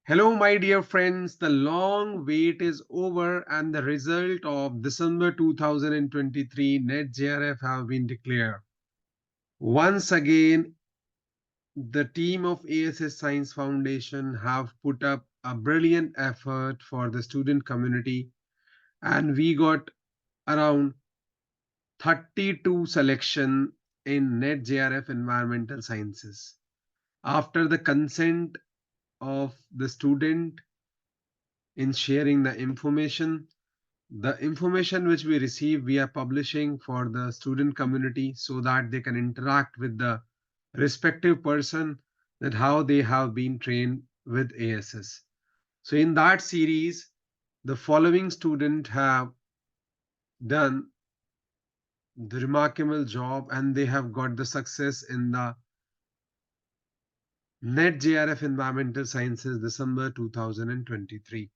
Hello, my dear friends. The long wait is over, and the result of December 2023 NET-JRF have been declared. Once again, the team of A.S.S Science Foundation have put up a brilliant effort for the student community, and we got around 32 selection in NET-JRF Environmental Sciences. After the consent of the student in sharing the information which we receive, we are publishing for the student community so that they can interact with the respective person that how they have been trained with ASS. So in that series, the following student have done the remarkable job and they have got the success in the NET-JRF Environmental Sciences December 2023.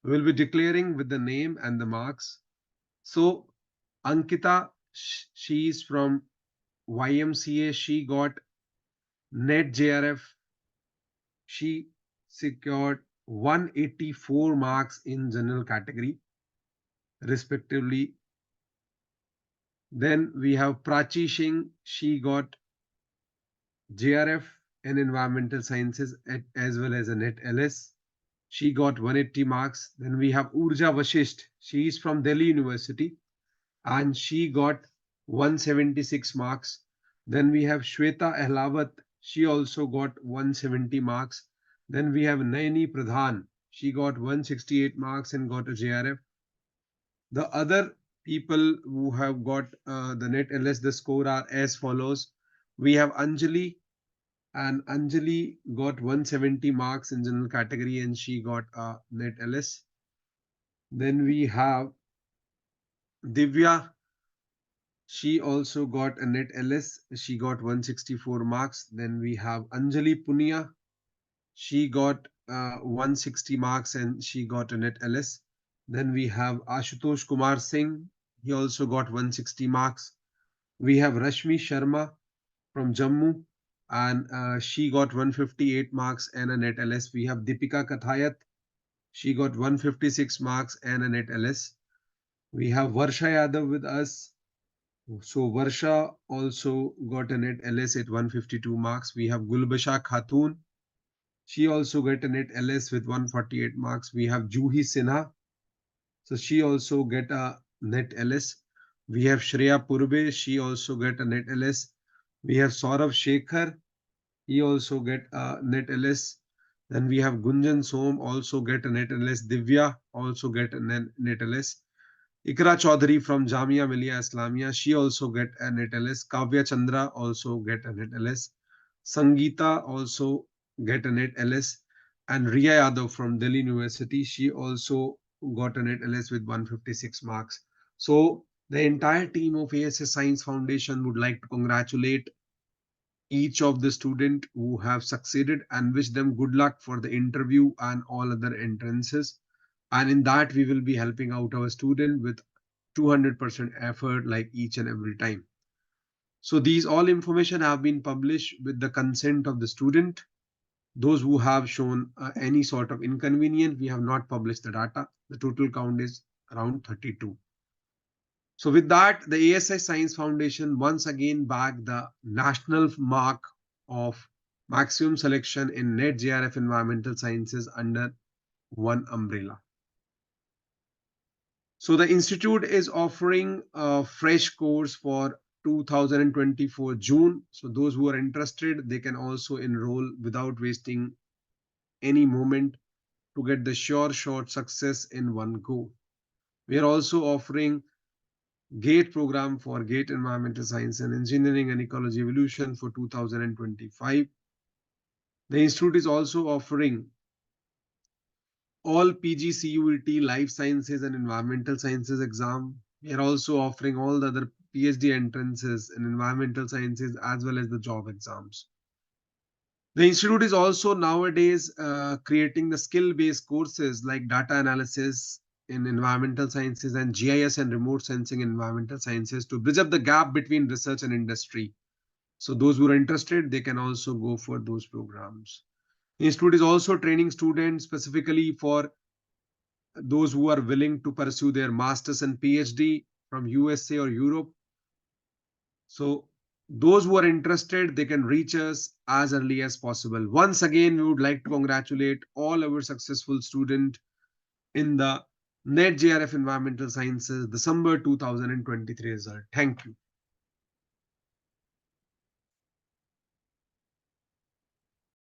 We will be declaring with the name and the marks. So Ankita, she is from YMCA. She got NET-JRF. She secured 184 marks in general category, respectively. Then we have Prachi Singh. She got JRF in environmental sciences as well as a NET-LS. She got 180 marks. Then we have Urja Vashisht. She is from Delhi University and she got 176 marks. Then we have Shweta Ahlawat. She also got 170 marks. Then we have Naini Pradhan. She got 168 marks and got a JRF. The other people who have got the NET-LS, the score are as follows. We have Anjali, and Anjali got 170 marks in general category and she got a NET-LS. Then we have Divya. She also got a NET-LS. She got 164 marks. Then we have Anjali Punia. She got 160 marks and she got a NET-LS. Then we have Ashutosh Kumar Singh. He also got 160 marks. We have Rashmi Sharma from Jammu and she got 158 marks and a NET-LS. We have Deepika Kathayat. She got 156 marks and a NET-LS. We have Varsha Yadav with us. So Varsha also got a NET-LS at 152 marks. We have Gulbasha Khatun. She also got a NET-LS with 148 marks. We have Juhi Sinha. So she also get a NET-LS. We have Shreya Purbe. She also get a NET-LS. We have Saurav Shekhar. He also get a NET-LS. Then we have Gunjan Som also get a NET-LS. Divya also get a NET-LS. Ikra Chaudhary from Jamia Millia Islamia, she also get a NET-LS. Kavya Chandra also get a NET-LS. Sangeeta also get a NET-LS. And Riya Yadav from Delhi University, she also got a NET-LS with 156 marks. So the entire team of A.S.S Science Foundation would like to congratulate each of the student who have succeeded and wish them good luck for the interview and all other entrances. And in that, we will be helping out our student with 200% effort like each and every time. So these all information have been published with the consent of the student. Those who have shown any sort of inconvenience, we have not published the data. The total count is around 32. So with that, the A.S.S Science Foundation once again bagged the national mark of maximum selection in NET-JRF Environmental Sciences under one umbrella. So the institute is offering a fresh course for 2024 June. So those who are interested, they can also enroll without wasting any moment to get the sure short success in one go. We are also offering GATE program for GATE Environmental Science and Engineering and Ecology Evolution for 2025. The institute is also offering all PGCUET Life Sciences and Environmental Sciences exam. We are also offering all the other PhD entrances in environmental sciences as well as the job exams. The institute is also nowadays creating the skill-based courses like data analysis in environmental sciences and GIS and remote sensing in environmental sciences to bridge up the gap between research and industry. So those who are interested, they can also go for those programs. Institute is also training students specifically for those who are willing to pursue their masters and PhD from USA or Europe. So those who are interested, they can reach us as early as possible. Once again, we would like to congratulate all our successful students in the NET-JRF Environmental Sciences December 2023 result. Thank you.